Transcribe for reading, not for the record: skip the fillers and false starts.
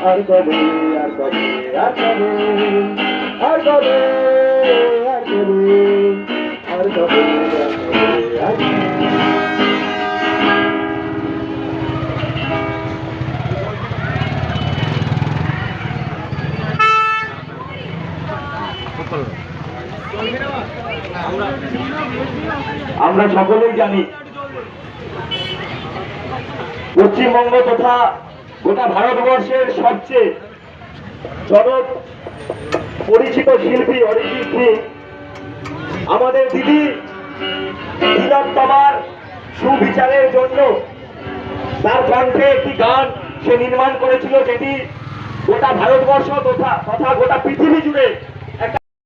আর কবে আর কবে আর কবে আর কবে আর কবে আর কবে আর কবে আমরা সকলেই জানি পশ্চিমবঙ্গ তথা গোটা ভারতবর্ষের সবচেয়ে জনক পরিচিত শিল্পী অরিজিৎ সিং আমাদের দিদি তিলোত্তমার সুবিচারের জন্য তার কণ্ঠে একটি গান সে নির্মাণ করেছিল, যেটি গোটা ভারতবর্ষ তথা গোটা পৃথিবী জুড়ে